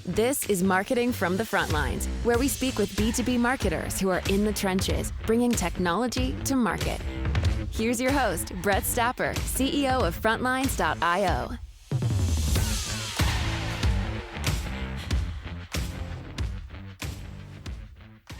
This is Marketing from the Front Lines, where we speak with B2B marketers who are in the trenches, bringing technology to market. Here's your host, Brett Stapper, CEO of Frontlines.io.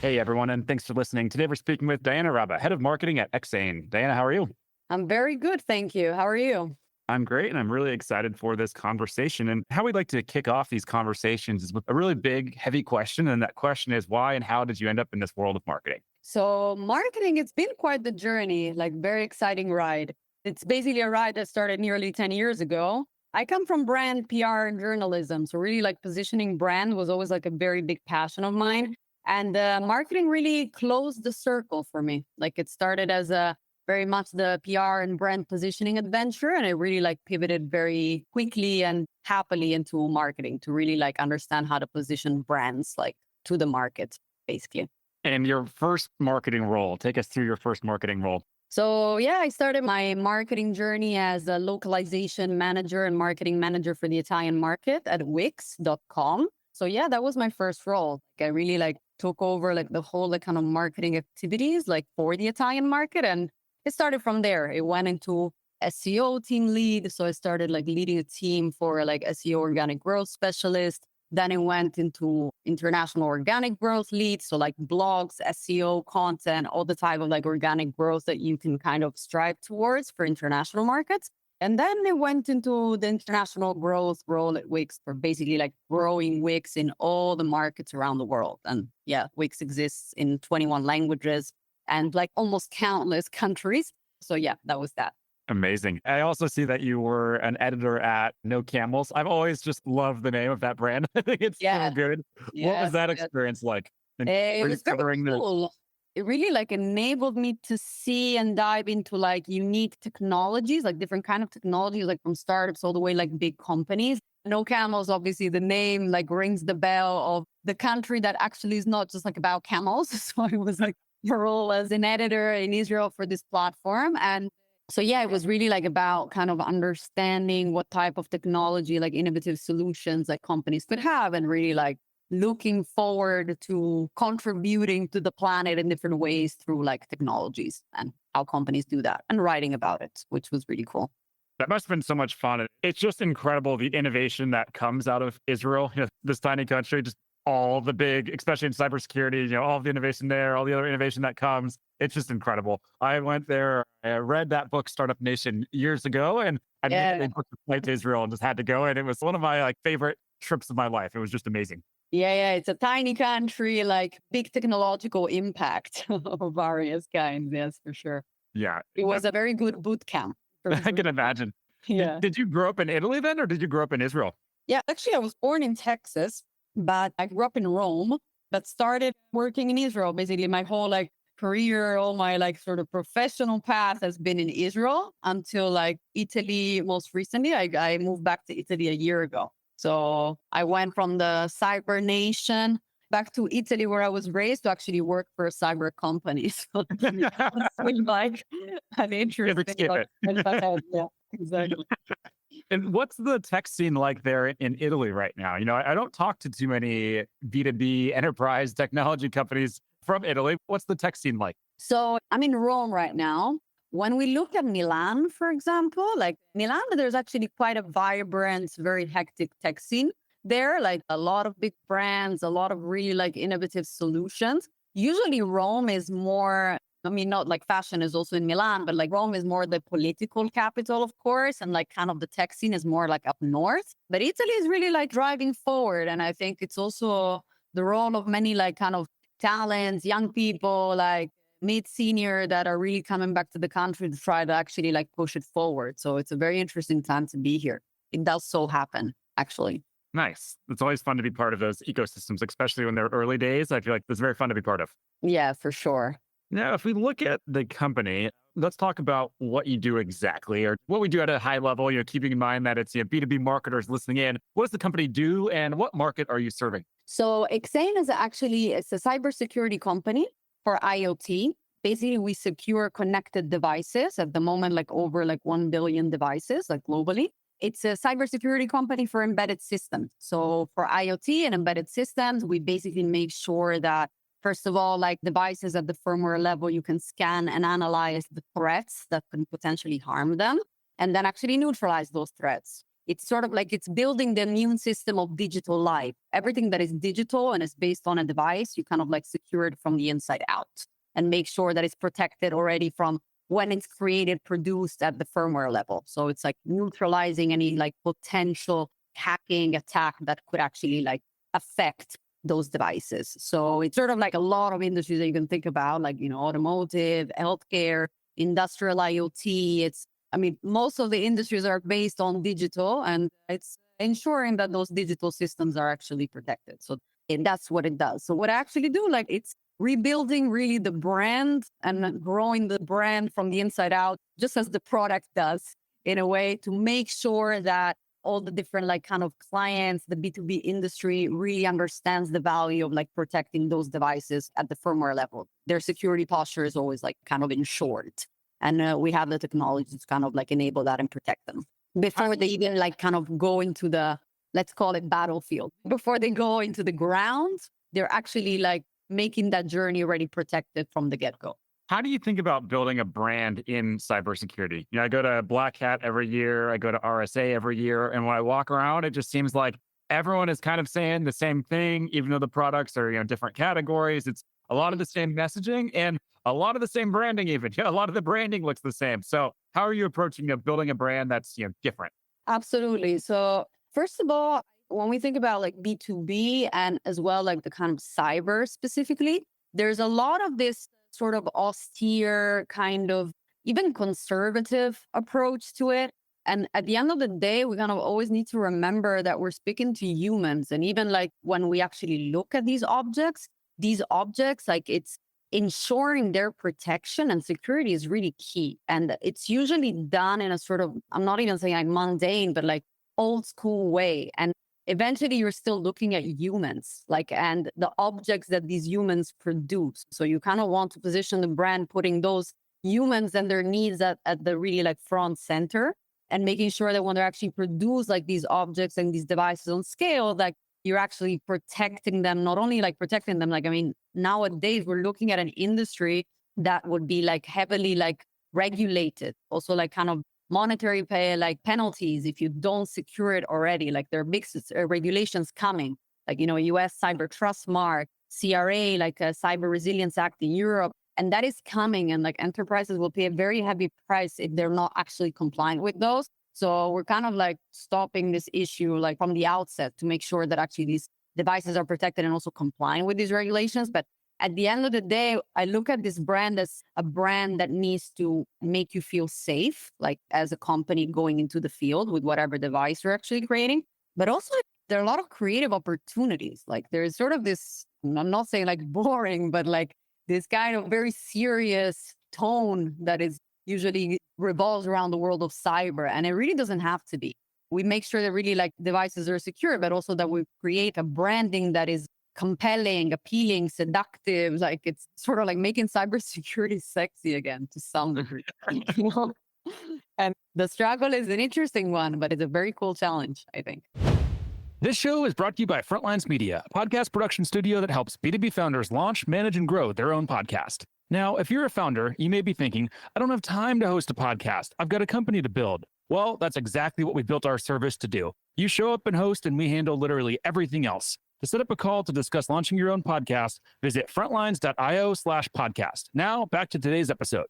Hey everyone, and thanks for listening. Today we're speaking with Diana Rabba, Head of Marketing at Exein. Diana, how are you? I'm very good, thank you. How are you? I'm great, and I'm really excited for this conversation. And how we'd like to kick off these conversations is with a really big, heavy question. And that question is, why and how did you end up in this world of marketing? So marketing, it's been quite the journey, like very exciting ride. It's basically a ride that started nearly 10 years ago. I come from brand, PR, and journalism. So really like positioning brand was always like a very big passion of mine. And marketing really closed the circle for me. Like it started as a very much the PR and brand positioning adventure. And it really like pivoted very quickly and happily into marketing to really like understand how to position brands like to the market, basically. And your first marketing role, take us through your first marketing role. So yeah, I started my marketing journey as a localization manager and marketing manager for the Italian market at Wix.com. So yeah, that was my first role. Like, I really like took over like the whole like kind of marketing activities like for the Italian market. And it started from there. It went into SEO team lead. So I started like leading a team for like SEO organic growth specialist. Then it went into international organic growth lead. So like blogs, SEO content, all the type of like organic growth that you can kind of strive towards for international markets. And then it went into the international growth role at Wix for basically like growing Wix in all the markets around the world. And yeah, Wix exists in 21 languages and like almost countless countries. So yeah, that was that. Amazing. I also see that you were an editor at No Camels. I've always just loved the name of that brand. I think it's so good. What was that experience like? And It was very cool. It really like enabled me to see and dive into like unique technologies, like different kind of technologies, like from startups all the way like big companies. No Camels, obviously the name like rings the bell of the country that actually is not just like about camels. So I was like a role as an editor in Israel for this platform. And so yeah, it was really like about kind of understanding what type of technology, like innovative solutions like companies could have and really like looking forward to contributing to the planet in different ways through like technologies and how companies do that and writing about it, which was really cool. That must have been so much fun. It's just incredible the innovation that comes out of Israel, this tiny country, just all the big, especially in cybersecurity, all the innovation there, all the other innovation that comes. It's just incredible. I went there, I read that book, Startup Nation, years ago, and I booked a flight to Israel and just had to go. And it was one of my like favorite trips of my life. It was just amazing. Yeah. It's a tiny country, like big technological impact of various kinds. Yes, for sure. Yeah. It was a very good boot camp. I can imagine. Yeah. Did you grow up in Italy then, or did you grow up in Israel? Yeah, actually, I was born in Texas, but I grew up in Rome, but started working in Israel. Basically, my whole like career, all my like sort of professional path has been in Israel until like Italy. Most recently, I moved back to Italy a year ago. So I went from the cyber nation back to Italy, where I was raised, to actually work for a cyber company. So it's been like an interesting. Yeah, exactly. And what's the tech scene like there in Italy right now? I don't talk to too many B2B enterprise technology companies from Italy. What's the tech scene like? So I'm in Rome right now. When we look at Milan, for example, like Milan, there's actually quite a vibrant, very hectic tech scene there, like a lot of big brands, a lot of really like innovative solutions. Usually Rome is more, not like fashion is also in Milan, but like Rome is more the political capital, of course. And like kind of the tech scene is more like up north. But Italy is really like driving forward. And I think it's also the role of many like kind of talents, young people, like mid-senior that are really coming back to the country to try to actually like push it forward. So it's a very interesting time to be here. It does so happen, actually. Nice. It's always fun to be part of those ecosystems, especially when they're early days. I feel like it's very fun to be part of. Yeah, for sure. Now, if we look at the company, let's talk about what you do exactly, or what we do at a high level, keeping in mind that it's B2B marketers listening in. What does the company do and what market are you serving? So Exein it's a cybersecurity company for IoT. Basically, we secure connected devices at the moment, like over like 1 billion devices, like globally. It's a cybersecurity company for embedded systems. So for IoT and embedded systems, we basically make sure that, first of all, like devices at the firmware level, you can scan and analyze the threats that can potentially harm them, and then actually neutralize those threats. It's sort of like it's building the immune system of digital life. Everything that is digital and is based on a device, you kind of like secure it from the inside out and make sure that it's protected already from when it's created, produced at the firmware level. So it's like neutralizing any like potential hacking attack that could actually like affect those devices. So it's sort of like a lot of industries that you can think about, like, automotive, healthcare, industrial IoT. Most of the industries are based on digital, and it's ensuring that those digital systems are actually protected. So that's what it does. So what I actually do, like, it's rebuilding really the brand and growing the brand from the inside out, just as the product does, in a way to make sure that all the different like kind of clients, the B2B industry really understands the value of like protecting those devices at the firmware level. Their security posture is always like kind of ensured. And we have the technology to kind of like enable that and protect them before they even like kind of go into the, let's call it battlefield. Before they go into the ground, they're actually like making that journey already protected from the get-go. How do you think about building a brand in cybersecurity? I go to Black Hat every year. I go to RSA every year. And when I walk around, it just seems like everyone is kind of saying the same thing, even though the products are, different categories. It's a lot of the same messaging and a lot of the same branding even. A lot of the branding looks the same. So how are you approaching building a brand that's, different? Absolutely. So first of all, when we think about like B2B and as well, like the kind of cyber specifically, there's a lot of this sort of austere kind of even conservative approach to it. And at the end of the day, we kind of always need to remember that we're speaking to humans. And even like when we actually look at these objects, like it's ensuring their protection and security is really key. And it's usually done in a sort of, I'm not even saying like mundane, but like old school way. And eventually you're still looking at humans, like, and the objects that these humans produce. So you kind of want to position the brand, putting those humans and their needs at the really like front center, and making sure that when they're actually produce like these objects and these devices on scale, like you're actually protecting them, not only like protecting them, like, nowadays we're looking at an industry that would be like heavily like regulated, also like kind of monetary pay, like penalties if you don't secure it already. Like there are big regulations coming, like, US Cyber Trust Mark, CRA, like a Cyber Resilience Act in Europe. And that is coming, and like enterprises will pay a very heavy price if they're not actually compliant with those. So we're kind of like stopping this issue like from the outset to make sure that actually these devices are protected and also compliant with these regulations. But at the end of the day, I look at this brand as a brand that needs to make you feel safe, like as a company going into the field with whatever device you're actually creating. But also there are a lot of creative opportunities. Like there's sort of this, I'm not saying like boring, but like this kind of very serious tone that is usually revolves around the world of cyber. And it really doesn't have to be. We make sure that really like devices are secure, but also that we create a branding that is compelling, appealing, seductive. Like it's sort of like making cybersecurity sexy again to some degree. And the struggle is an interesting one, but it's a very cool challenge, I think. This show is brought to you by Frontlines Media, a podcast production studio that helps B2B founders launch, manage, and grow their own podcast. Now, if you're a founder, you may be thinking, I don't have time to host a podcast. I've got a company to build. Well, that's exactly what we built our service to do. You show up and host, and we handle literally everything else. To set up a call to discuss launching your own podcast, visit frontlines.io/podcast. Now, back to today's episode.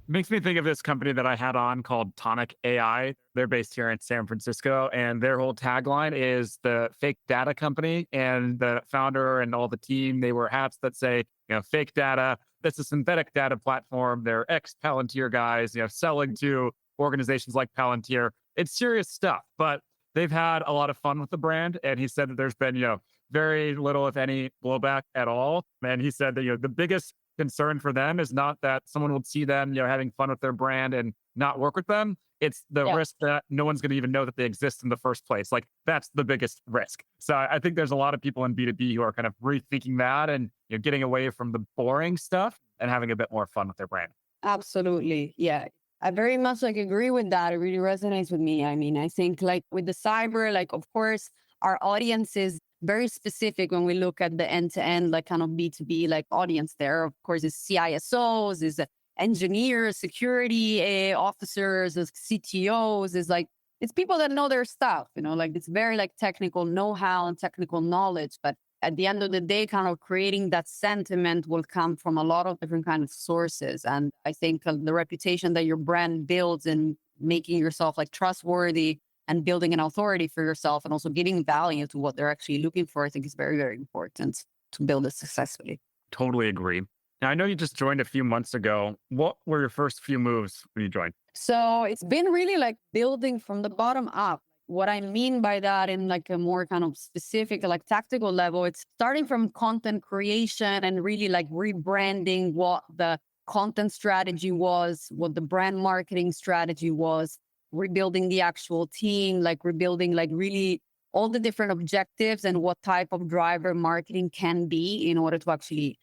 Makes me think of this company that I had on called Tonic AI. They're based here in San Francisco, and their whole tagline is the fake data company. And the founder and all the team, they wear hats that say, fake data. That's a synthetic data platform. They're ex-Palantir guys, selling to organizations like Palantir. It's serious stuff, but they've had a lot of fun with the brand. And he said that there's been, very little, if any, blowback at all. And he said that, the biggest concern for them is not that someone will see them, having fun with their brand and not work with them. It's the risk that no one's going to even know that they exist in the first place. Like that's the biggest risk. So I think there's a lot of people in B2B who are kind of rethinking that and getting away from the boring stuff and having a bit more fun with their brand. Absolutely. Yeah. I very much like agree with that. It really resonates with me. I mean, I think like with the cyber, like of course, our audience is very specific when we look at the end-to-end, like kind of B2B like audience there. Of course, is CISOs, is engineers, security officers, is CTOs, is like it's people that know their stuff, like it's very like technical know-how and technical knowledge. But at the end of the day, kind of creating that sentiment will come from a lot of different kind of sources. And I think the reputation that your brand builds in making yourself like trustworthy and building an authority for yourself and also giving value to what they're actually looking for, I think is very, very important to build it successfully. Totally agree. Now, I know you just joined a few months ago. What were your first few moves when you joined? So it's been really like building from the bottom up. What I mean by that in like a more kind of specific, like tactical level, it's starting from content creation and really like rebranding what the content strategy was, what the brand marketing strategy was, rebuilding the actual team, like rebuilding like really all the different objectives and what type of driver marketing can be in order to actually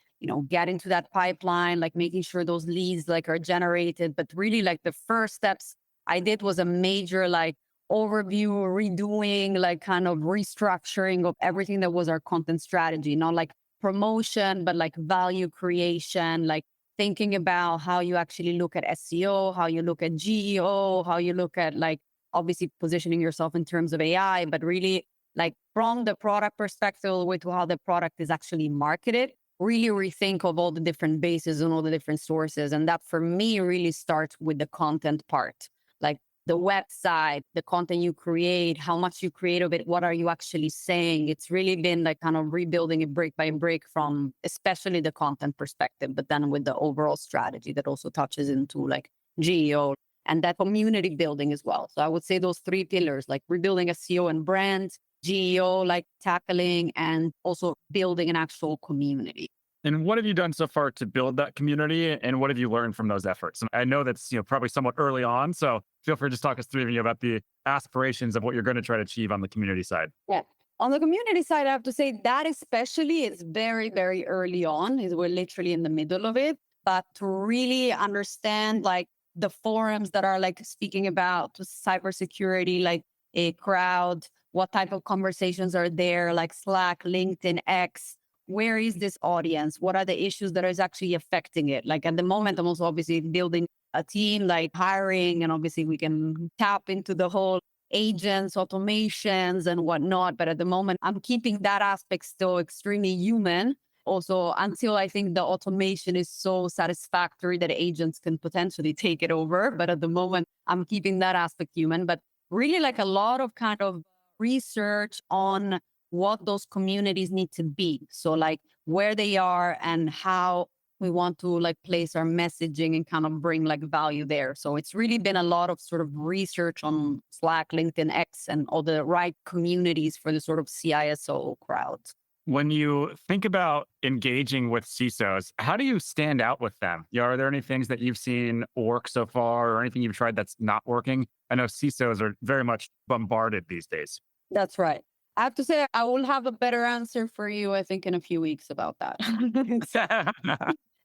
get into that pipeline, like making sure those leads like are generated. But really like the first steps I did was a major like overview, redoing, like kind of restructuring of everything that was our content strategy, not like promotion, but like value creation, like thinking about how you actually look at SEO, how you look at GEO, how you look at like obviously positioning yourself in terms of AI, but really like from the product perspective all the way to how the product is actually marketed, really rethink of all the different bases and all the different sources. And that for me really starts with the content part, like the website, the content you create, how much you create of it, what are you actually saying? It's really been like kind of rebuilding it brick by brick from especially the content perspective, but then with the overall strategy that also touches into like GEO and that community building as well. So I would say those three pillars, like rebuilding SEO and brand, GEO, like tackling and also building an actual community. And what have you done so far to build that community? And what have you learned from those efforts? And I know that's probably somewhat early on. So feel free to just talk us through about the aspirations of what you're going to try to achieve on the community side. Yeah. On the community side, I have to say that especially is very, very early on. We're literally in the middle of it. But to really understand like the forums that are like speaking about cybersecurity, like a crowd, what type of conversations are there, like Slack, LinkedIn, X, where is this audience? What are the issues that is actually affecting it? Like at the moment, I'm also obviously building a team, like hiring, and obviously we can tap into the whole agents, automations and whatnot. But at the moment, I'm keeping that aspect still extremely human. Also, until I think the automation is so satisfactory that agents can potentially take it over. But at the moment, I'm keeping that aspect human. But really like a lot of kind of research on what those communities need to be. So like where they are and how we want to like place our messaging and kind of bring like value there. So it's really been a lot of sort of research on Slack, LinkedIn, X, and all the right communities for the sort of CISO crowd. When you think about engaging with CISOs, how do you stand out with them? Are there any things that you've seen work so far or anything you've tried that's not working? I know CISOs are very much bombarded these days. That's right. I have to say, I will have a better answer for you, I think, in a few weeks about that.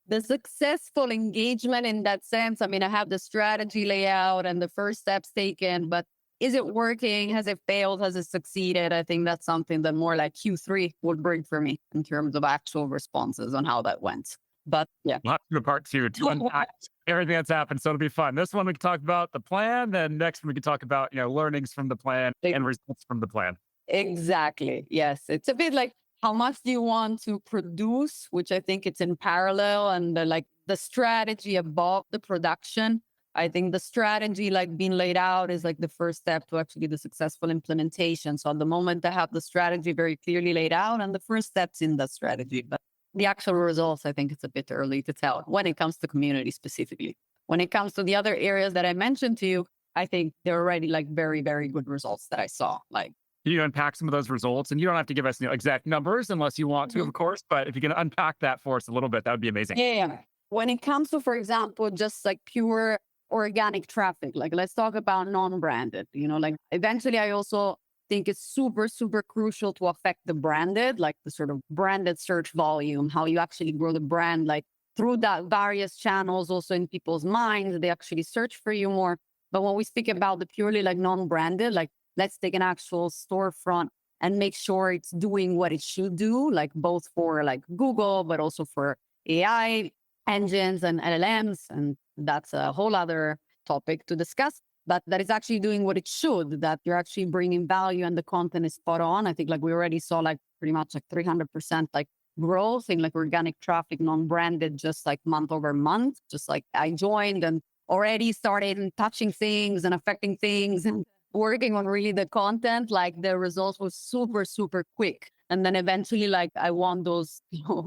The successful engagement in that sense, I mean, I have the strategy layout and the first steps taken, but is it working? Has it failed? Has it succeeded? I think that's something that more like Q3 would bring for me in terms of actual responses on how that went. But yeah. We'll have to do a part two to unpack everything that's happened. So it'll be fun. This one, we can talk about the plan. Then next one, we can talk about, learnings from the plan and results from the plan. Exactly. Yes. It's a bit like how much do you want to produce, which I think it's in parallel and the strategy above the production. I think the strategy like being laid out is like the first step to actually the successful implementation. So at the moment I have the strategy very clearly laid out and the first steps in that strategy, but the actual results, I think it's a bit early to tell when it comes to community specifically. When it comes to the other areas that I mentioned to you, I think they're already like very, very good results that I saw. Like, you unpack some of those results, and you don't have to give us exact numbers unless you want to, of course. But if you can unpack that for us a little bit, that would be amazing. Yeah. When it comes to, for example, just like pure organic traffic, like let's talk about non-branded, like eventually I also think it's super, super crucial to affect the branded, like the sort of branded search volume, how you actually grow the brand, like through that various channels, also in people's minds, they actually search for you more. But when we speak about the purely like non-branded, like let's take an actual storefront and make sure it's doing what it should do, like both for like Google, but also for AI engines and LLMs. And that's a whole other topic to discuss, but that is actually doing what it should, that you're actually bringing value and the content is spot on. I think like we already saw like pretty much like 300% like growth in like organic traffic, non-branded, just like month over month. Just like I joined and already started touching things and affecting things and working on really the content, like the results was super, super quick. And then eventually, like I want those,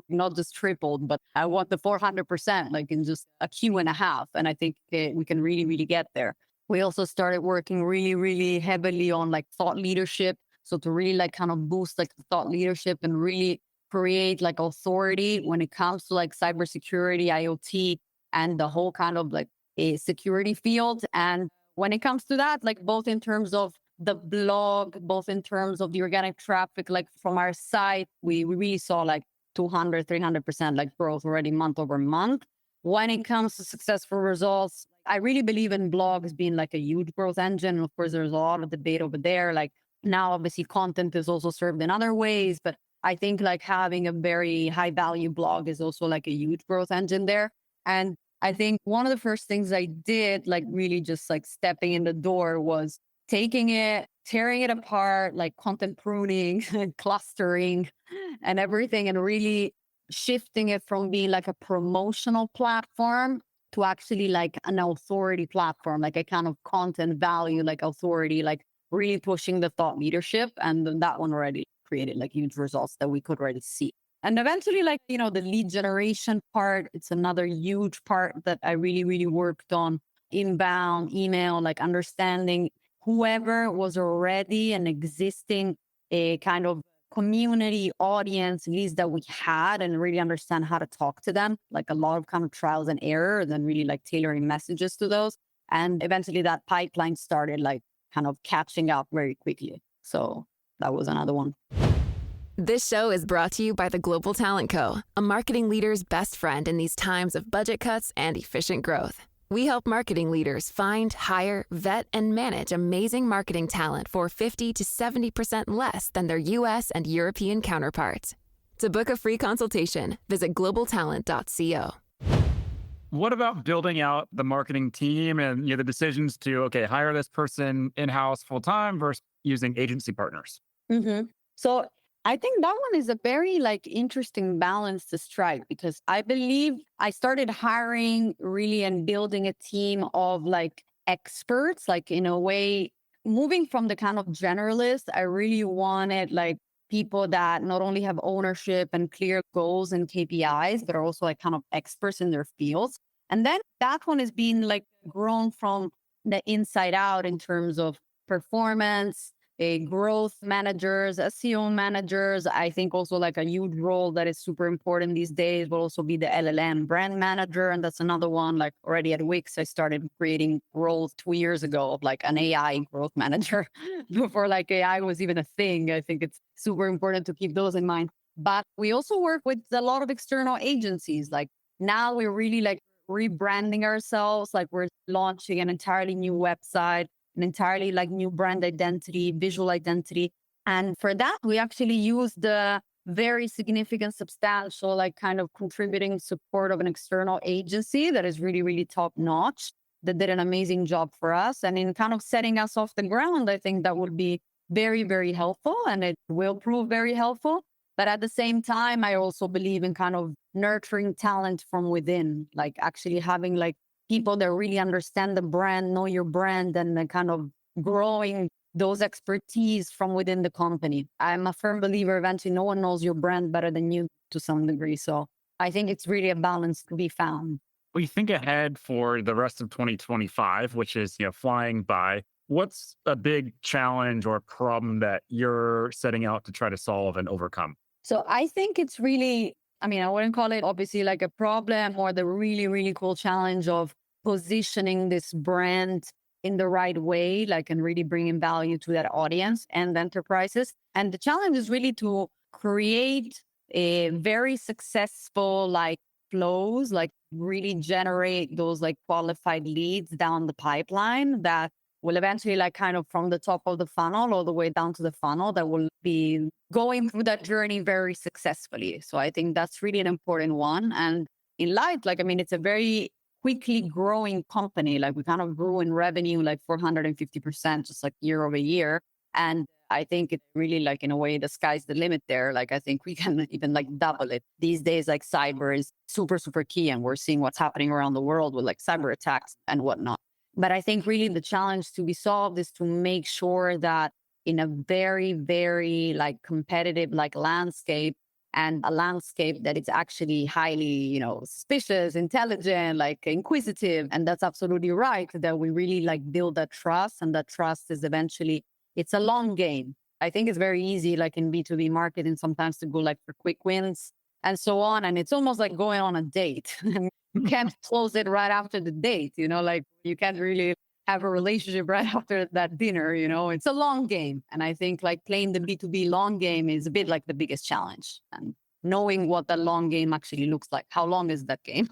not just tripled, but I want the 400%, like in just a Q and a half. And I think we can really, really get there. We also started working really, really heavily on like thought leadership. So to really like kind of boost like the thought leadership and really create like authority when it comes to like cybersecurity, IoT, and the whole kind of like a security field. And when it comes to that, like both in terms of the blog, both in terms of the organic traffic, like from our site, we really saw like 200, 300% like growth already month over month. When it comes to successful results, I really believe in blogs being like a huge growth engine. Of course, there's a lot of debate over there. Like now, obviously, content is also served in other ways, but I think like having a very high value blog is also like a huge growth engine there. And I think one of the first things I did, like really just like stepping in the door, was taking it, tearing it apart, like content pruning, clustering and everything, and really shifting it from being like a promotional platform to actually like an authority platform, like a kind of content value, like authority, like really pushing the thought leadership. And then that one already created like huge results that we could already see. And eventually, like, the lead generation part, it's another huge part that I really, really worked on. Inbound email, like understanding whoever was already an existing a kind of community audience leads that we had, and really understand how to talk to them, like a lot of kind of trials and error, and then really like tailoring messages to those. And eventually that pipeline started like kind of catching up very quickly. So that was another one. This show is brought to you by the Global Talent Co., a marketing leader's best friend in these times of budget cuts and efficient growth. We help marketing leaders find, hire, vet, and manage amazing marketing talent for 50 to 70% less than their US and European counterparts. To book a free consultation, visit globaltalent.co. What about building out the marketing team and the decisions to, hire this person in-house full-time versus using agency partners? Mm-hmm. So I think that one is a very like interesting balance to strike, because I believe I started hiring really and building a team of like experts, like in a way, moving from the kind of generalist. I really wanted like people that not only have ownership and clear goals and KPIs, but are also like kind of experts in their fields. And then that one is being like grown from the inside out in terms of performance, growth managers, SEO managers. I think also like a huge role that is super important these days will also be the LLM brand manager. And that's another one. Like already at Wix, I started creating roles 2 years ago of like an AI growth manager before like AI was even a thing. I think it's super important to keep those in mind. But we also work with a lot of external agencies. Like now we're really like rebranding ourselves. Like we're launching an entirely new website, an entirely like new brand identity, visual identity. And for that, we actually use the very significant, substantial, like kind of contributing support of an external agency that is really, really top notch, that did an amazing job for us. And in kind of setting us off the ground, I think that would be very, very helpful, and it will prove very helpful. But at the same time, I also believe in kind of nurturing talent from within, like actually having like people that really understand the brand, know your brand, and then kind of growing those expertise from within the company. I'm a firm believer eventually no one knows your brand better than you to some degree. So I think it's really a balance to be found. We think ahead for the rest of 2025, which is, flying by. What's a big challenge or problem that you're setting out to try to solve and overcome? So I think it's really, I wouldn't call it obviously like a problem, or the really, really cool challenge of positioning this brand in the right way, like, and really bringing value to that audience and enterprises. And the challenge is really to create a very successful, like, flows, like really generate those like qualified leads down the pipeline that will eventually like kind of from the top of the funnel all the way down to the funnel that will be going through that journey very successfully. So I think that's really an important one. And in light, like, I mean, it's a very quickly growing company. Like we kind of grew in revenue like 450% just like year over year. And I think it really like in a way the sky's the limit there. Like I think we can even like double it. These days, like cyber is super, super key. And we're seeing what's happening around the world with like cyber attacks and whatnot. But I think really the challenge to be solved is to make sure that in a very, very like competitive like landscape and a landscape that is actually highly, suspicious, intelligent, like inquisitive. And that's absolutely right, that we really like build that trust. And that trust is eventually, it's a long game. I think it's very easy, like in B2B marketing, sometimes to go like for quick wins and so on. And it's almost like going on a date. You can't close it right after the date, like you can't really have a relationship right after that dinner, it's a long game. And I think like playing the B2B long game is a bit like the biggest challenge, and knowing what that long game actually looks like. How long is that game?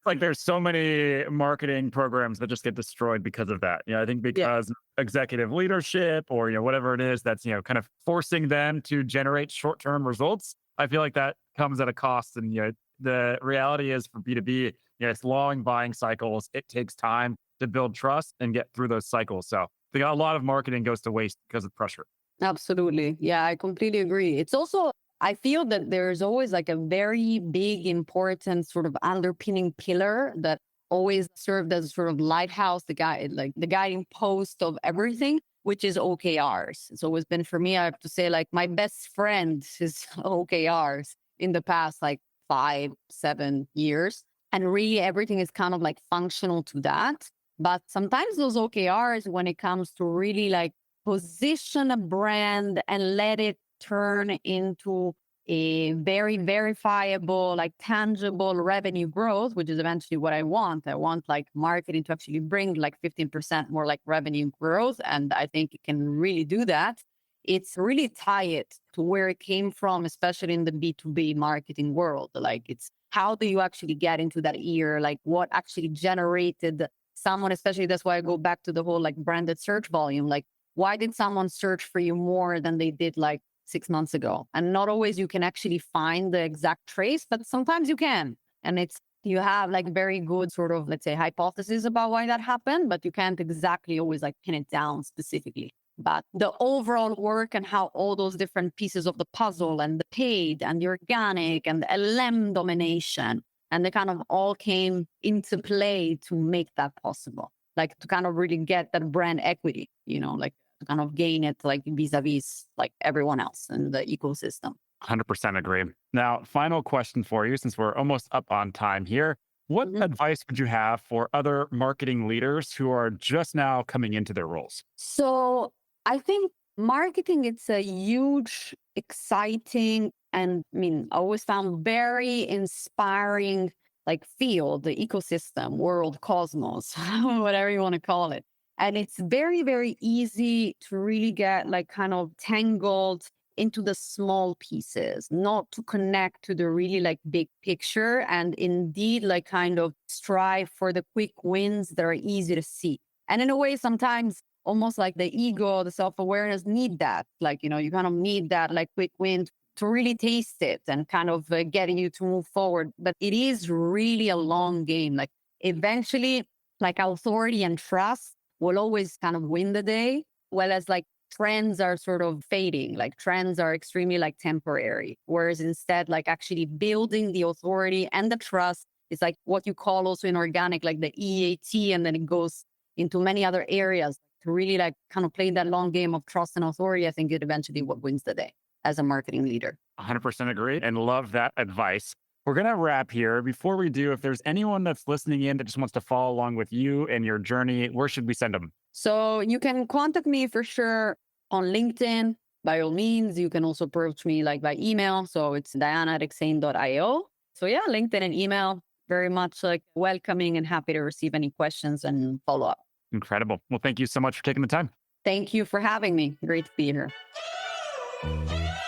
Like there's so many marketing programs that just get destroyed because of that. I think because executive leadership or, whatever it is that's, kind of forcing them to generate short-term results. I feel like that comes at a cost. And, the reality is for B2B, it's long buying cycles. It takes time to build trust and get through those cycles. So I think a lot of marketing goes to waste because of pressure. Absolutely. Yeah, I completely agree. It's also, I feel that there's always like a very big, important sort of underpinning pillar that always served as a sort of lighthouse, the guiding post of everything, which is OKRs. It's always been for me, I have to say, like my best friend is OKRs in the past, like 5-7 years. And really everything is kind of like functional to that. But sometimes those OKRs, when it comes to really like position a brand and let it turn into a very verifiable, like tangible revenue growth, which is eventually what I want. I want like marketing to actually bring like 15% more like revenue growth. And I think it can really do that. It's really tie it to where it came from, especially in the B2B marketing world. Like it's how do you actually get into that ear? Like what actually generated someone, especially that's why I go back to the whole like branded search volume. Like why did someone search for you more than they did like 6 months ago? And not always you can actually find the exact trace, but sometimes you can. And you have like very good sort of, let's say, hypothesis about why that happened, but you can't exactly always like pin it down specifically. But the overall work and how all those different pieces of the puzzle and the paid and the organic and the LM domination, and they kind of all came into play to make that possible, like to kind of really get that brand equity, like to kind of gain it like vis-a-vis like everyone else in the ecosystem. 100% agree. Now, final question for you, since we're almost up on time here. What advice would you have for other marketing leaders who are just now coming into their roles? So I think marketing, it's a huge, exciting, and I always found very inspiring like field, the ecosystem, world, cosmos, whatever you want to call it. And it's very, very easy to really get like kind of tangled into the small pieces, not to connect to the really like big picture, and indeed like kind of strive for the quick wins that are easy to see. And in a way, sometimes almost like the ego, the self-awareness need that. Like, you kind of need that like quick win to really taste it and kind of getting you to move forward. But it is really a long game. Like eventually, like authority and trust will always kind of win the day. Whereas like trends are sort of fading, like trends are extremely like temporary. Whereas instead, like actually building the authority and the trust is like what you call also in organic, like the EAT, and then it goes into many other areas to really like kind of play that long game of trust and authority. I think it eventually what wins the day as a marketing leader. 100% agree and love that advice. We're going to wrap here. Before we do, if there's anyone that's listening in that just wants to follow along with you and your journey, where should we send them? So you can contact me for sure on LinkedIn. By all means, you can also approach me like by email. So it's diana@exein.io. So yeah, LinkedIn and email, very much like welcoming and happy to receive any questions and follow up. Incredible. Well, thank you so much for taking the time. Thank you for having me. Great to be here.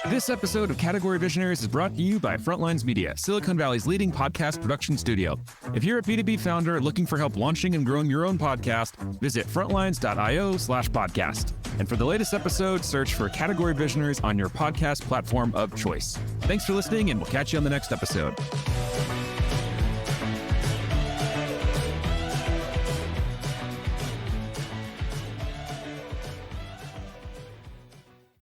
This episode of Category Visionaries is brought to you by Frontlines Media, Silicon Valley's leading podcast production studio. If you're a B2B founder looking for help launching and growing your own podcast, visit frontlines.io/podcast. And for the latest episode, search for Category Visionaries on your podcast platform of choice. Thanks for listening, and we'll catch you on the next episode.